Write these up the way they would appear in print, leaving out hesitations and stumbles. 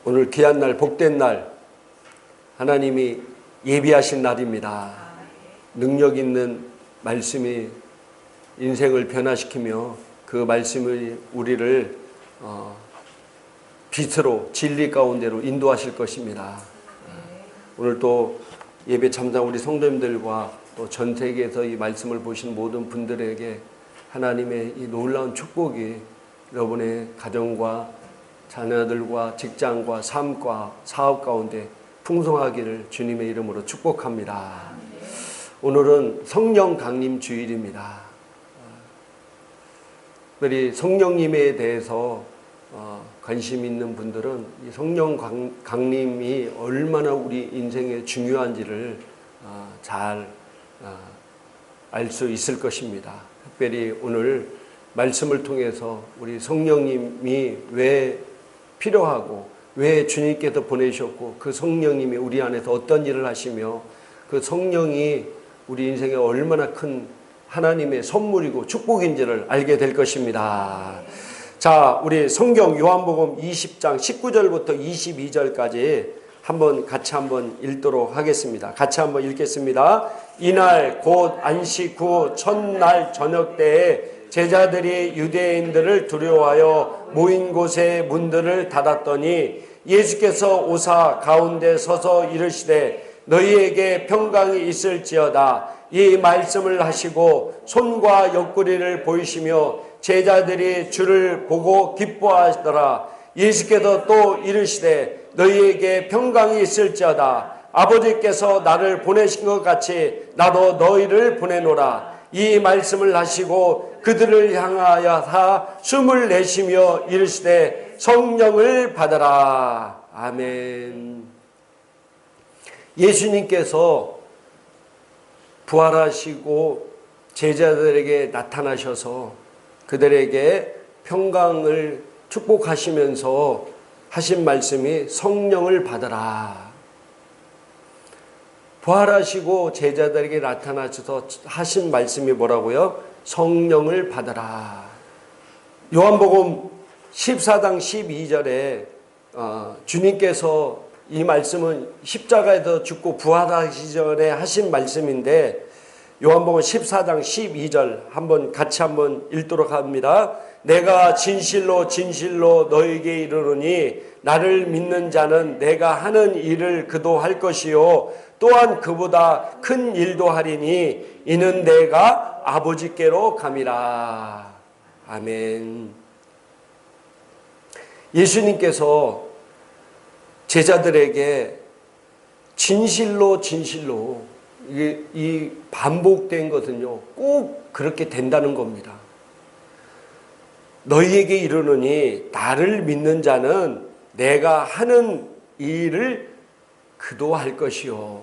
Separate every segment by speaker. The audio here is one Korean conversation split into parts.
Speaker 1: 오늘 귀한 날, 복된 날, 하나님이 예비하신 날입니다. 능력 있는 말씀이 인생을 변화시키며 그 말씀이 우리를 빛으로 진리 가운데로 인도하실 것입니다. 오늘 또 예배 참석 우리 성도님들과 또 전 세계에서 이 말씀을 보신 모든 분들에게 하나님의 이 놀라운 축복이 여러분의 가정과 자녀들과 직장과 삶과 사업 가운데 풍성하기를 주님의 이름으로 축복합니다. 오늘은 성령 강림 주일입니다. 특별히 성령님에 대해서 관심 있는 분들은 이 성령 강림이 얼마나 우리 인생에 중요한지를 잘 알 수 있을 것입니다. 특별히 오늘 말씀을 통해서 우리 성령님이 왜 필요하고 왜 주님께서 보내셨고 그 성령님이 우리 안에서 어떤 일을 하시며 그 성령이 우리 인생에 얼마나 큰 하나님의 선물이고 축복인지를 알게 될 것입니다. 자, 우리 성경 요한복음 20장 19절부터 22절까지 같이 한번 읽도록 하겠습니다. 같이 한번 읽겠습니다. 이날 곧 안식 후 첫날 저녁 때에 제자들이 유대인들을 두려워하여 모인 곳에 문들을 닫았더니 예수께서 오사 가운데 서서 이르시되 너희에게 평강이 있을지어다. 이 말씀을 하시고 손과 옆구리를 보이시며 제자들이 주를 보고 기뻐하더라. 예수께서 또 이르시되 너희에게 평강이 있을지어다. 아버지께서 나를 보내신 것 같이 나도 너희를 보내노라. 이 말씀을 하시고 그들을 향하여 숨을 내쉬며 이르시되 성령을 받아라. 아멘. 예수님께서 부활하시고 제자들에게 나타나셔서 그들에게 평강을 축복하시면서 하신 말씀이 성령을 받아라. 부활하시고 제자들에게 나타나셔서 하신 말씀이 뭐라고요? 성령을 받아라. 요한복음 14장 12절에 주님께서 이 말씀은 십자가에서 죽고 부활하시기 전에 하신 말씀인데 요한복음 14장 12절 같이 한번 읽도록 합니다. 내가 진실로 진실로 너에게 이르노니 나를 믿는 자는 내가 하는 일을 그도 할 것이요 또한 그보다 큰 일도 하리니 이는 내가 아버지께로 감이라. 아멘. 예수님께서 제자들에게 진실로 진실로 이 반복된 것은요 꼭 그렇게 된다는 겁니다. 너희에게 이르노니 나를 믿는 자는 내가 하는 일을 그도 할 것이요.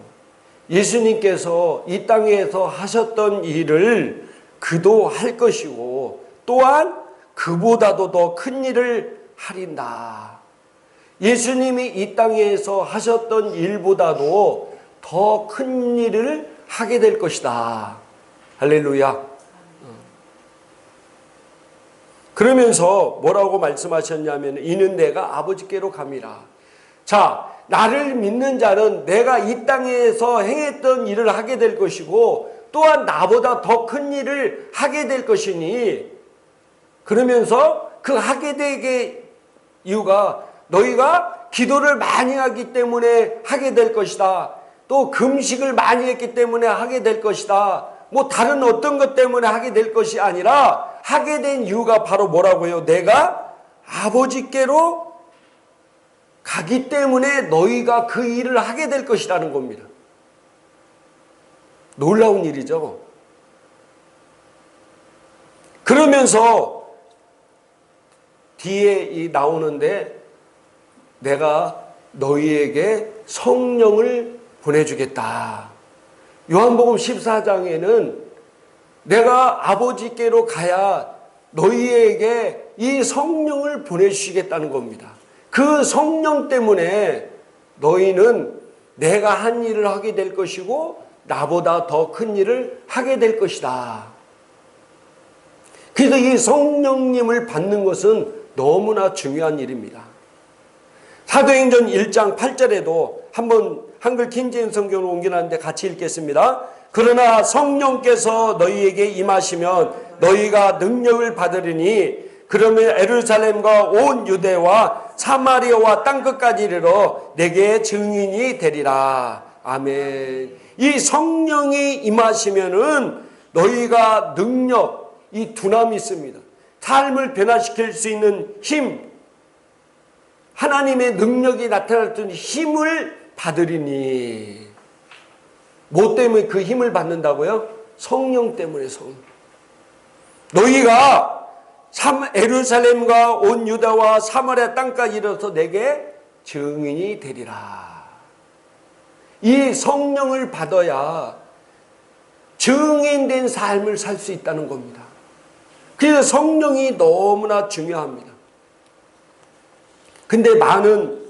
Speaker 1: 예수님께서 이 땅에서 하셨던 일을 그도 할 것이고 또한 그보다도 더 큰 일을 하린다. 예수님이 이 땅에서 하셨던 일보다도 더 큰 일을 하게 될 것이다. 할렐루야. 그러면서 뭐라고 말씀하셨냐면 이는 내가 아버지께로 감이라. 자, 나를 믿는 자는 내가 이 땅에서 행했던 일을 하게 될 것이고 또한 나보다 더 큰 일을 하게 될 것이니 그러면서 그 하게 되게 이유가 너희가 기도를 많이 하기 때문에 하게 될 것이다. 또 금식을 많이 했기 때문에 하게 될 것이다. 뭐 다른 어떤 것 때문에 하게 될 것이 아니라 하게 된 이유가 바로 뭐라고요? 내가 아버지께로 가기 때문에 너희가 그 일을 하게 될 것이라는 겁니다. 놀라운 일이죠. 그러면서 뒤에 나오는데 내가 너희에게 성령을 보내주겠다. 요한복음 14장에는 내가 아버지께로 가야 너희에게 이 성령을 보내주시겠다는 겁니다. 그 성령 때문에 너희는 내가 한 일을 하게 될 것이고 나보다 더 큰 일을 하게 될 것이다. 그래서 이 성령님을 받는 것은 너무나 중요한 일입니다. 사도행전 1장 8절에도 한번 한글 킹제임스 성경으로 옮겨놨는데 같이 읽겠습니다. 그러나 성령께서 너희에게 임하시면 너희가 능력을 받으리니 그러면 예루살렘과 온 유대와 사마리아와 땅끝까지 이르러 내게 증인이 되리라. 아멘. 이 성령이 임하시면은 너희가 능력, 이 두나미 있습니다. 삶을 변화시킬 수 있는 힘, 하나님의 능력이 나타났던 힘을 받으리니. 뭐 때문에 그 힘을 받는다고요? 성령 때문에. 성령. 너희가 예루살렘과 온 유다와 사마리아 땅까지 이르러서 내게 증인이 되리라. 이 성령을 받아야 증인된 삶을 살 수 있다는 겁니다. 그래서 성령이 너무나 중요합니다. 근데 많은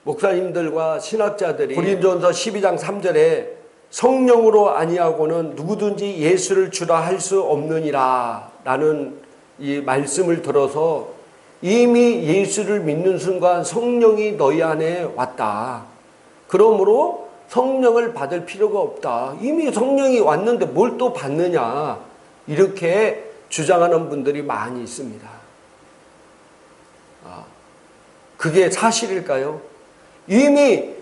Speaker 1: 목사님들과 신학자들이 고린도전서 12장 3절에 성령으로 아니하고는 누구든지 예수를 주라 할 수 없느니라 라는 이 말씀을 들어서 이미 예수를 믿는 순간 성령이 너희 안에 왔다. 그러므로 성령을 받을 필요가 없다. 이미 성령이 왔는데 뭘 또 받느냐. 이렇게 주장하는 분들이 많이 있습니다. 그게 사실일까요? 이미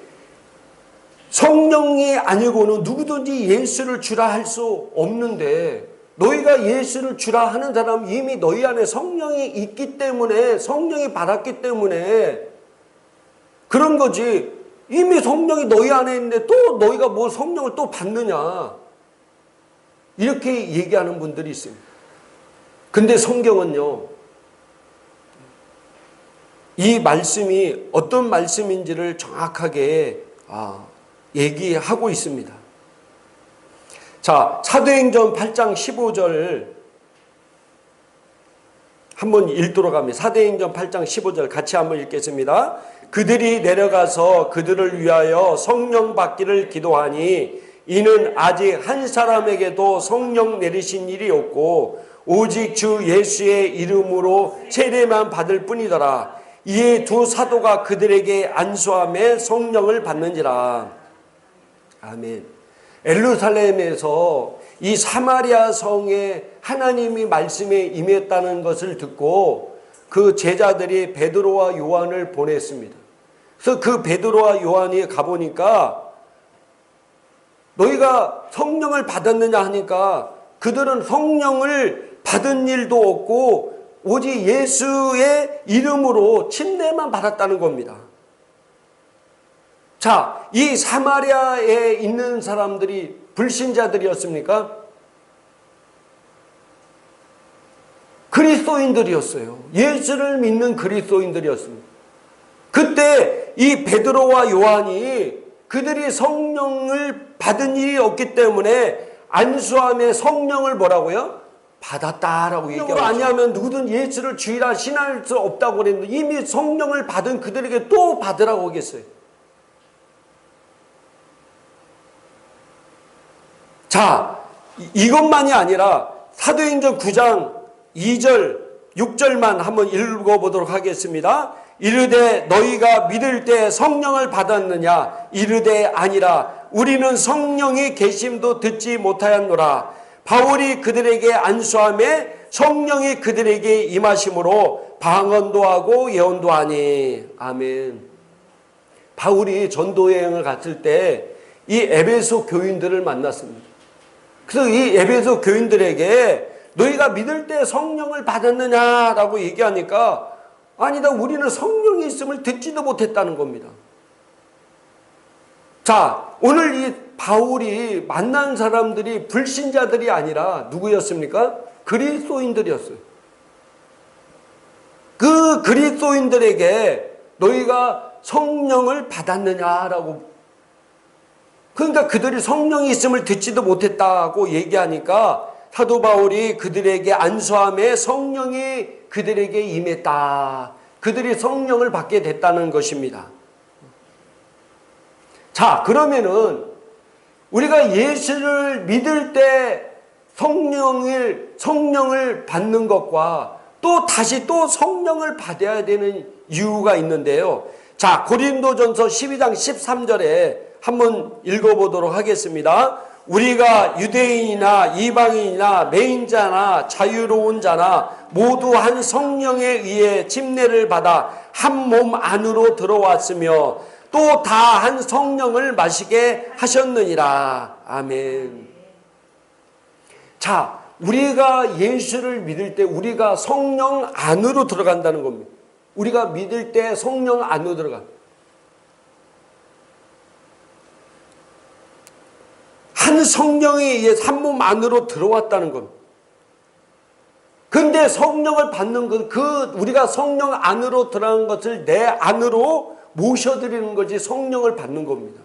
Speaker 1: 성령이 아니고는 누구든지 예수를 주라 할 수 없는데 너희가 예수를 주라 하는 사람은 이미 너희 안에 성령이 있기 때문에 성령이 받았기 때문에 그런 거지. 이미 성령이 너희 안에 있는데 또 너희가 뭐 성령을 또 받느냐 이렇게 얘기하는 분들이 있습니다. 근데 성경은요 이 말씀이 어떤 말씀인지를 정확하게 얘기하고 있습니다. 자, 사도행전 8장 15절 한번 읽도록 합니다. 사도행전 8장 15절 같이 한번 읽겠습니다. 그들이 내려가서 그들을 위하여 성령 받기를 기도하니 이는 아직 한 사람에게도 성령 내리신 일이 없고 오직 주 예수의 이름으로 세례만 받을 뿐이더라. 이에 두 사도가 그들에게 안수함에 성령을 받는지라. 아멘. 예루살렘에서 이 사마리아 성에 하나님이 말씀에 임했다는 것을 듣고 그 제자들이 베드로와 요한을 보냈습니다. 그래서 그 베드로와 요한이 가보니까 너희가 성령을 받았느냐 하니까 그들은 성령을 받은 일도 없고 오직 예수의 이름으로 침례만 받았다는 겁니다. 자, 이 사마리아에 있는 사람들이 불신자들이었습니까? 그리스도인들이었어요. 예수를 믿는 그리스도인들이었습니다. 그때 이 베드로와 요한이 그들이 성령을 받은 일이 없기 때문에 안수함에 성령을 뭐라고요? 받았다라고 얘기하고 아니하면 누구든 예수를 주이라 신할 수 없다고 그랬는데 이미 성령을 받은 그들에게 또 받으라고 하겠어요. 자, 이것만이 아니라 사도행전 9장 2절 6절만 한번 읽어보도록 하겠습니다. 이르되 너희가 믿을 때 성령을 받았느냐? 이르되 아니라 우리는 성령이 계심도 듣지 못하였노라. 바울이 그들에게 안수함에 성령이 그들에게 임하심으로 방언도 하고 예언도 하니. 아멘. 바울이 전도 여행을 갔을 때 이 에베소 교인들을 만났습니다. 그래서 이 에베소 교인들에게 너희가 믿을 때 성령을 받았느냐라고 얘기하니까 아니다, 우리는 성령이 있음을 듣지도 못했다는 겁니다. 자, 오늘 이 바울이 만난 사람들이 불신자들이 아니라 누구였습니까? 그리스도인들이었어요. 그 그리스도인들에게 너희가 성령을 받았느냐라고, 그러니까 그들이 성령이 있음을 듣지도 못했다고 얘기하니까 사도 바울이 그들에게 안수함에 성령이 그들에게 임했다. 그들이 성령을 받게 됐다는 것입니다. 자, 그러면은 우리가 예수를 믿을 때 성령을 받는 것과 또 다시 또 성령을 받아야 되는 이유가 있는데요. 자, 고린도전서 12장 13절에 한번 읽어보도록 하겠습니다. 우리가 유대인이나 이방인이나 매인자나 자유로운 자나 모두 한 성령에 의해 침례를 받아 한 몸 안으로 들어왔으며 또 다 한 성령을 마시게 하셨느니라. 아멘. 자, 우리가 예수를 믿을 때 우리가 성령 안으로 들어간다는 겁니다. 우리가 믿을 때 성령 안으로 들어가. 한 성령에 의해서 한 몸 안으로 들어왔다는 겁니다. 근데 성령을 받는 것, 우리가 성령 안으로 들어간 것을 내 안으로 모셔드리는 것이 성령을 받는 겁니다.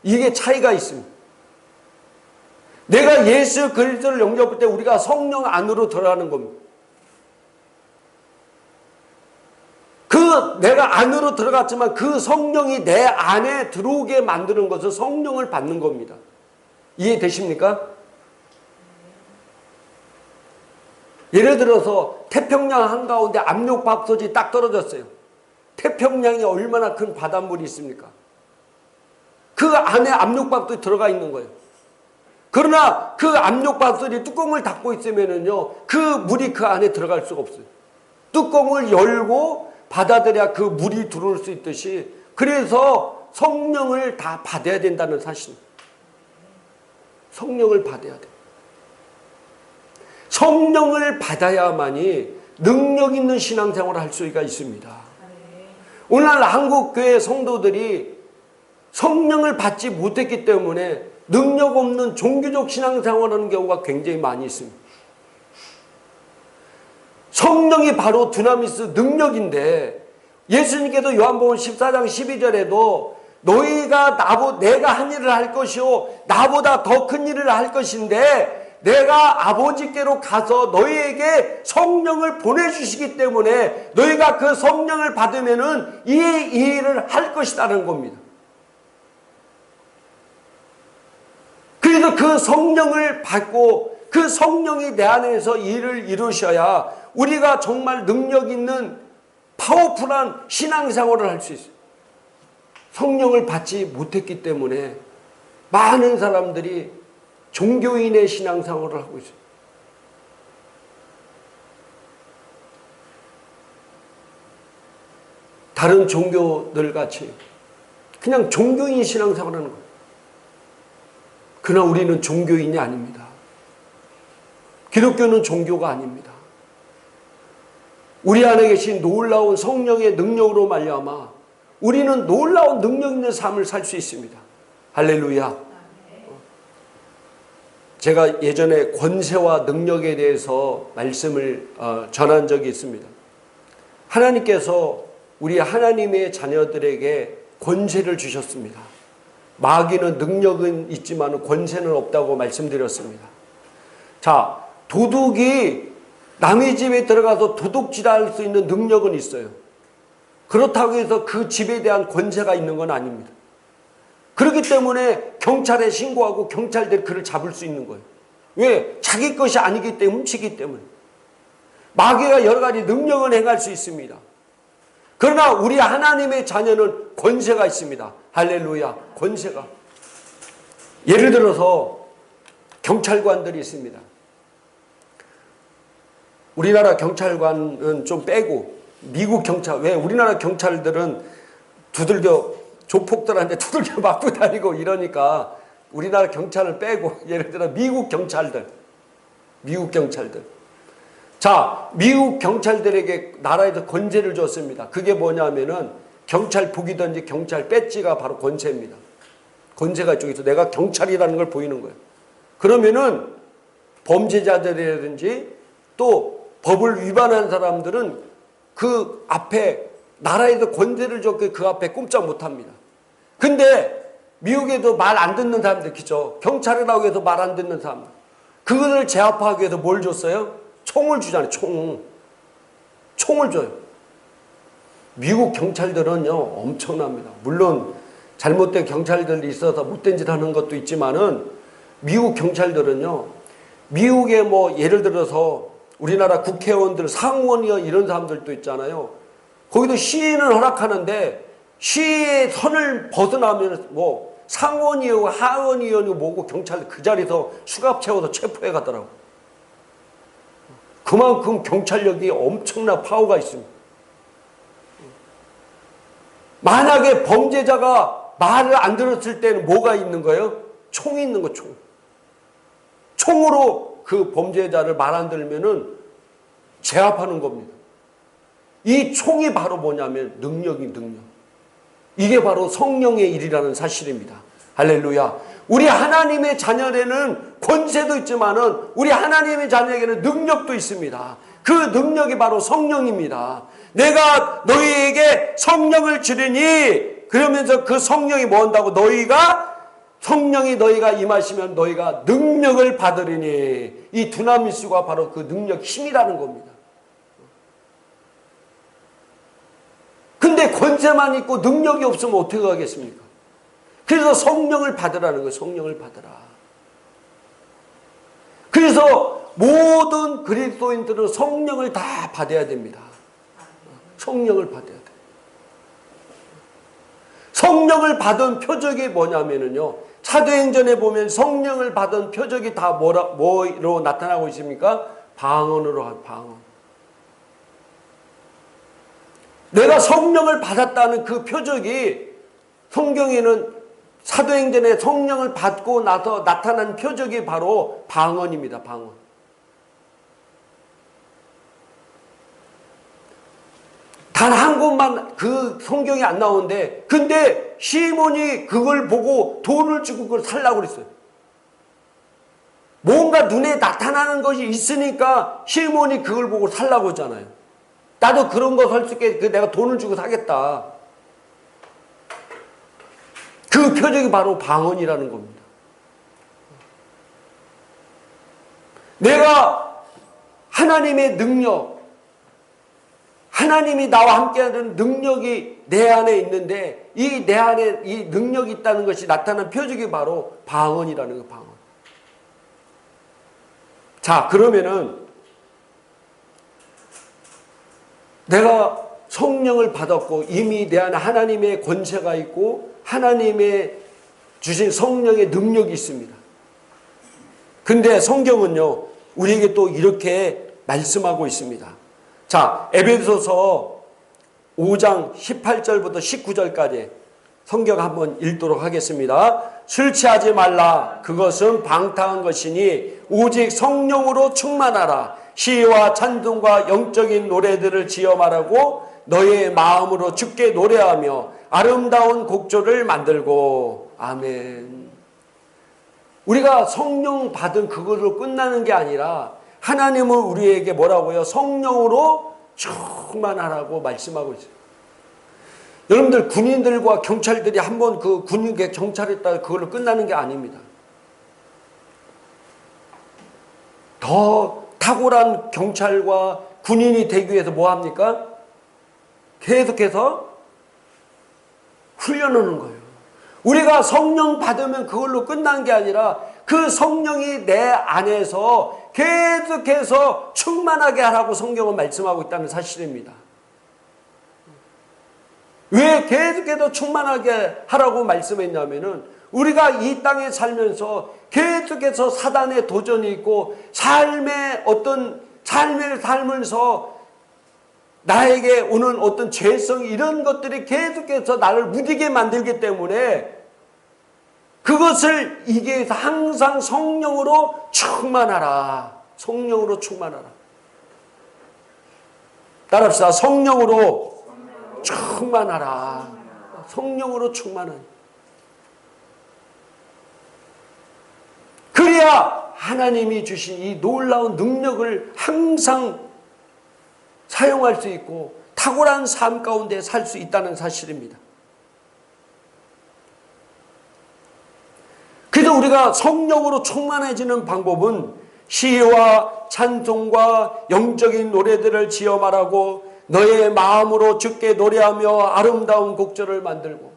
Speaker 1: 이게 차이가 있습니다. 내가 예수 그리스도를 영접할 때 우리가 성령 안으로 들어가는 겁니다. 내가 안으로 들어갔지만 그 성령이 내 안에 들어오게 만드는 것은 성령을 받는 겁니다. 이해되십니까? 예를 들어서 태평양 한가운데 압력밥솥이 딱 떨어졌어요. 태평양이 얼마나 큰 바닷물이 있습니까? 그 안에 압력밥솥이 들어가 있는 거예요. 그러나 그 압력밥솥이 뚜껑을 닫고 있으면은요, 그 물이 그 안에 들어갈 수가 없어요. 뚜껑을 열고 받아들여야 그 물이 들어올 수 있듯이, 그래서 성령을 다 받아야 된다는 사실. 성령을 받아야 돼. 성령을 받아야만이 능력 있는 신앙생활을 할 수가 있습니다. 오늘날 한국교회 성도들이 성령을 받지 못했기 때문에 능력 없는 종교적 신앙생활을 하는 경우가 굉장히 많이 있습니다. 성령이 바로 두나미스 능력인데, 예수님께서 요한복음 14장 12절에도 너희가 내가 한 일을 할 것이요 나보다 더 큰 일을 할 것인데 내가 아버지께로 가서 너희에게 성령을 보내주시기 때문에 너희가 그 성령을 받으면은 이 일을 할 것이라는 겁니다. 그래서 그 성령을 받고 그 성령이 내 안에서 일을 이루셔야 우리가 정말 능력 있는 파워풀한 신앙생활을 할 수 있어요. 성령을 받지 못했기 때문에 많은 사람들이 종교인의 신앙생활을 하고 있어요. 다른 종교들 같이 그냥 종교인 신앙생활을 하는 거예요. 그러나 우리는 종교인이 아닙니다. 기독교는 종교가 아닙니다. 우리 안에 계신 놀라운 성령의 능력으로 말미암아 우리는 놀라운 능력 있는 삶을 살 수 있습니다. 할렐루야. 제가 예전에 권세와 능력에 대해서 말씀을 전한 적이 있습니다. 하나님께서 우리 하나님의 자녀들에게 권세를 주셨습니다. 마귀는 능력은 있지만 권세는 없다고 말씀드렸습니다. 자, 도둑이 남의 집에 들어가서 도둑질할 수 있는 능력은 있어요. 그렇다고 해서 그 집에 대한 권세가 있는 건 아닙니다. 그렇기 때문에 경찰에 신고하고 경찰들이 그를 잡을 수 있는 거예요. 왜? 자기 것이 아니기 때문에, 훔치기 때문에. 마귀가 여러 가지 능력을 행할 수 있습니다. 그러나 우리 하나님의 자녀는 권세가 있습니다. 할렐루야. 권세가. 예를 들어서 경찰관들이 있습니다. 우리나라 경찰관은 좀 빼고 미국 경찰, 왜? 우리나라 경찰들은 조폭들한테 두들겨 맞고 다니고 이러니까 우리나라 경찰을 빼고 예를 들어 미국 경찰들. 자, 미국 경찰들에게 나라에서 권세를 줬습니다. 그게 뭐냐면은 경찰복이든지 경찰 배지가 바로 권세입니다. 권세가 이쪽에 있어. 내가 경찰이라는 걸 보이는 거예요. 그러면은 범죄자들이라든지 또 법을 위반한 사람들은 그 앞에 나라에서 권세를 줬고 그 앞에 꼼짝 못합니다. 근데 미국에도 말 안 듣는 사람들 있죠. 경찰이라고 해서 말 안 듣는 사람들. 그것을 제압하기 위해서 뭘 줬어요? 총을 주잖아요. 총을 줘요. 미국 경찰들은요 엄청납니다. 물론 잘못된 경찰들이 있어서 못된 짓 하는 것도 있지만은 미국 경찰들은요, 미국에 뭐 예를 들어서 우리나라 국회의원들, 상원이요 이런 사람들도 있잖아요. 거기도 시인을 허락하는데 시의 선을 벗어나면 뭐 상원이요 하원이요 뭐고 경찰 그 자리에서 수갑 채워서 체포해 가더라고. 그만큼 경찰력이 엄청난 파워가 있습니다. 만약에 범죄자가 말을 안 들었을 때는 뭐가 있는 거예요? 총이 있는 거, 총. 총으로 그 범죄자를 말 안 들으면은 제압하는 겁니다. 이 총이 바로 뭐냐면 능력. 이게 바로 성령의 일이라는 사실입니다. 할렐루야. 우리 하나님의 자녀에는 권세도 있지만은 우리 하나님의 자녀에게는 능력도 있습니다. 그 능력이 바로 성령입니다. 내가 너희에게 성령을 주리니, 그러면서 그 성령이 뭐 한다고? 성령이 너희가 임하시면 너희가 능력을 받으리니. 이 두나미스가 바로 그 능력, 힘이라는 겁니다. 근데 권세만 있고 능력이 없으면 어떻게 하겠습니까? 그래서 성령을 받으라는 거예요. 성령을 받으라. 그래서 모든 그리스도인들은 성령을 다 받아야 됩니다. 성령을 받아야 돼요. 성령을 받은 표적이 뭐냐면요, 사도행전에 보면 성령을 받은 표적이 다 뭐로 나타나고 있습니까? 방언으로. 방언. 내가 성령을 받았다는 그 표적이, 성경에는 사도행전에 성령을 받고 나서 나타난 표적이 바로 방언입니다. 방언. 단 한 곳만 그 성경이 안 나오는데, 근데 시몬이 그걸 보고 돈을 주고 그걸 살라고 그랬어요. 뭔가 눈에 나타나는 것이 있으니까 시몬이 그걸 보고 살라고 하잖아요. 나도 그런 거 살 수 있게 내가 돈을 주고 사겠다. 그 표적이 바로 방언이라는 겁니다. 내가 하나님의 능력, 하나님이 나와 함께하는 능력이 내 안에 있는데, 이 내 안에 이 능력이 있다는 것이 나타난 표적이 바로 방언이라는 거예요. 방언. 자, 그러면은 내가 성령을 받았고 이미 내 안에 하나님의 권세가 있고 하나님의 주신 성령의 능력이 있습니다. 근데 성경은요, 우리에게 또 이렇게 말씀하고 있습니다. 자, 에베소서 5장 18절부터 19절까지 성경 한번 읽도록 하겠습니다. 술 취하지 말라. 그것은 방탕한 것이니 오직 성령으로 충만하라. 시와 찬송과 영적인 노래들을 지어 말하고 너의 마음으로 주께 노래하며 아름다운 곡조를 만들고. 아멘. 우리가 성령 받은 그걸로 끝나는 게 아니라 하나님은 우리에게 뭐라고요? 성령으로 충만하라고 말씀하고 있어요. 여러분들, 군인들과 경찰들이 한번 그 군인계 정찰했다 그걸로 끝나는 게 아닙니다. 더 탁월한 경찰과 군인이 되기 위해서 뭐 합니까? 계속해서 훈련하는 거예요. 우리가 성령 받으면 그걸로 끝난 게 아니라 그 성령이 내 안에서 계속해서 충만하게 하라고 성경은 말씀하고 있다는 사실입니다. 왜 계속해서 충만하게 하라고 말씀했냐면은 우리가 이 땅에 살면서 계속해서 사단의 도전이 있고 삶의 어떤 삶을 살면서 나에게 오는 어떤 죄성, 이런 것들이 계속해서 나를 무디게 만들기 때문에 그것을 이기기 위해서 항상 성령으로 충만하라. 성령으로 충만하라. 따라합시다. 성령으로 충만하라. 성령으로 충만하라. 그래야 하나님이 주신 이 놀라운 능력을 항상 사용할 수 있고 탁월한 삶 가운데 살 수 있다는 사실입니다. 그래서 우리가 성령으로 충만해지는 방법은 시와 찬송과 영적인 노래들을 지어 말하고 너의 마음으로 주께 노래하며 아름다운 곡조를 만들고,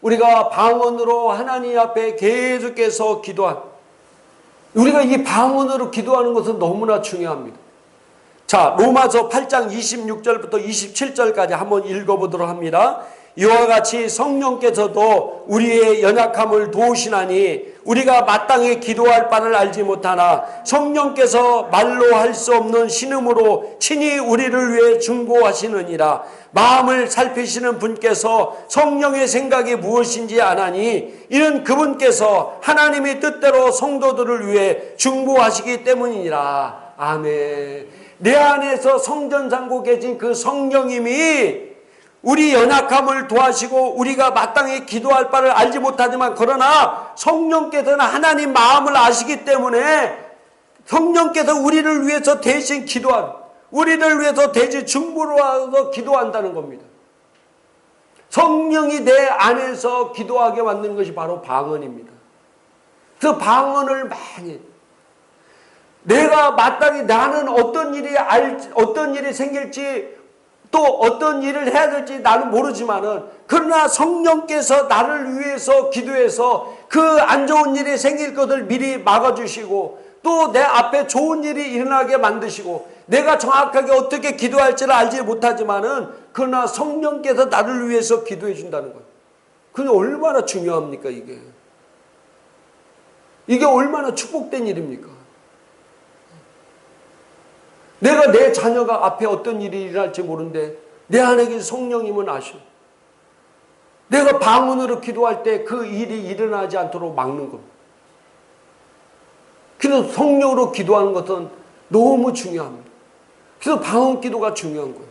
Speaker 1: 우리가 방언으로 하나님 앞에 계속해서 기도한, 우리가 이 방언으로 기도하는 것은 너무나 중요합니다. 자, 로마서 8장 26절부터 27절까지 한번 읽어보도록 합니다. 이와 같이 성령께서도 우리의 연약함을 도우시나니 우리가 마땅히 기도할 바를 알지 못하나 성령께서 말로 할 수 없는 신음으로 친히 우리를 위해 중보하시느니라. 마음을 살피시는 분께서 성령의 생각이 무엇인지 아나니 이는 그분께서 하나님의 뜻대로 성도들을 위해 중보하시기 때문이니라. 아멘. 내 안에서 성전상고 계신 그 성령님이 우리 연약함을 도와시고 우리가 마땅히 기도할 바를 알지 못하지만 그러나 성령께서는 하나님 마음을 아시기 때문에 성령께서 우리를 위해서 대신 우리를 위해서 대신 중보로 기도한다는 겁니다. 성령이 내 안에서 기도하게 만드는 것이 바로 방언입니다. 그 방언을 많이 내가 마땅히 나는 어떤 일이 생길지 또 어떤 일을 해야 될지 나는 모르지만은 그러나 성령께서 나를 위해서 기도해서 그 안 좋은 일이 생길 것을 미리 막아주시고 또 내 앞에 좋은 일이 일어나게 만드시고 내가 정확하게 어떻게 기도할지를 알지 못하지만은 그러나 성령께서 나를 위해서 기도해 준다는 거예요. 그게 얼마나 중요합니까 이게. 이게 얼마나 축복된 일입니까. 내가 내 자녀가 앞에 어떤 일이 일어날지 모르는데 내 안에 계신 성령님은 아셔. 내가 방언으로 기도할 때 그 일이 일어나지 않도록 막는 겁니다. 그래서 성령으로 기도하는 것은 너무 중요합니다. 그래서 방언 기도가 중요한 거예요.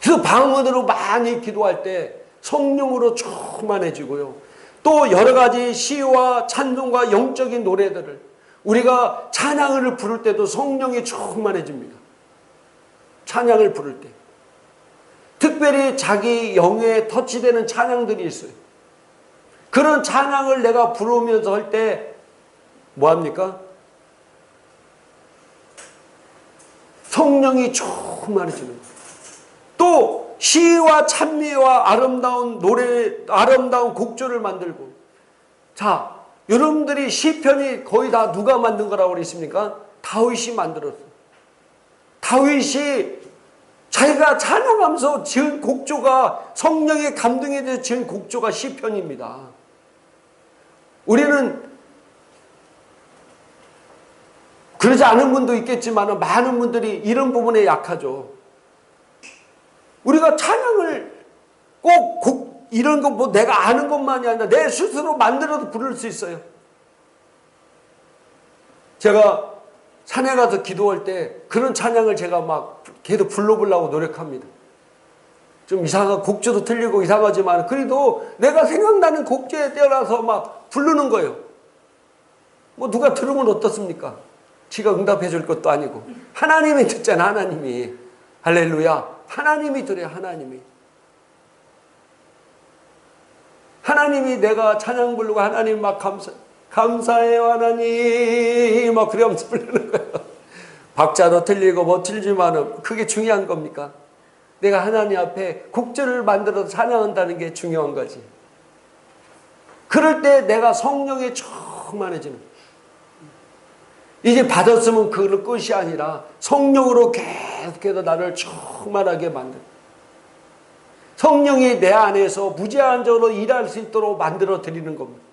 Speaker 1: 그래서 방언으로 많이 기도할 때 성령으로 충만해지고요. 또 여러 가지 시와 찬송과 영적인 노래들을 우리가 찬양을 부를 때도 성령이 충만해집니다. 찬양을 부를 때. 특별히 자기 영에 터치되는 찬양들이 있어요. 그런 찬양을 내가 부르면서 할 때 뭐합니까? 성령이 충만해지는 거예요. 또 시와 찬미와 아름다운 노래, 아름다운 곡조를 만들고 자, 여러분들이 시편이 거의 다 누가 만든 거라고 그랬습니까? 다윗이 만들었어요. 다윗이 자기가 찬양하면서 지은 곡조가 성령의 감동에 대해서 지은 곡조가 시편입니다. 우리는 그러지 않은 분도 있겠지만 많은 분들이 이런 부분에 약하죠. 우리가 찬양을 꼭 이런 거 뭐 내가 아는 것만이 아니라 내 스스로 만들어도 부를 수 있어요. 제가 산에 가서 기도할 때 그런 찬양을 제가 막 계속 불러보려고 노력합니다. 좀 이상한 곡조도 틀리고 이상하지만 그래도 내가 생각나는 곡조에 따라서 막 부르는 거예요. 뭐 누가 들으면 어떻습니까? 지가 응답해 줄 것도 아니고 하나님이 듣잖아. 하나님이. 할렐루야. 하나님이 들어요. 하나님이 내가 찬양 부르고 하나님 막 감사해요 하나님 막 그러면서 부르는 거예요. 박자도 틀리고 뭐 틀리지만은 그게 중요한 겁니까? 내가 하나님 앞에 곡절을 만들어서 찬양한다는 게 중요한 거지. 그럴 때 내가 성령에 충만해지는 거예요. 이제 받았으면 그걸 끝이 아니라 성령으로 계속해서 나를 충만하게 만든 성령이 내 안에서 무제한적으로 일할 수 있도록 만들어 드리는 겁니다.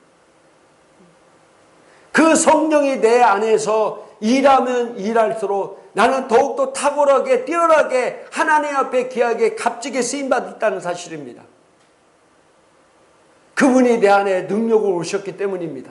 Speaker 1: 그 성령이 내 안에서 일하면 일할수록 나는 더욱더 탁월하게 뛰어나게 하나님 앞에 귀하게 값지게 쓰임받았다는 사실입니다. 그분이 내 안에 능력을 오셨기 때문입니다.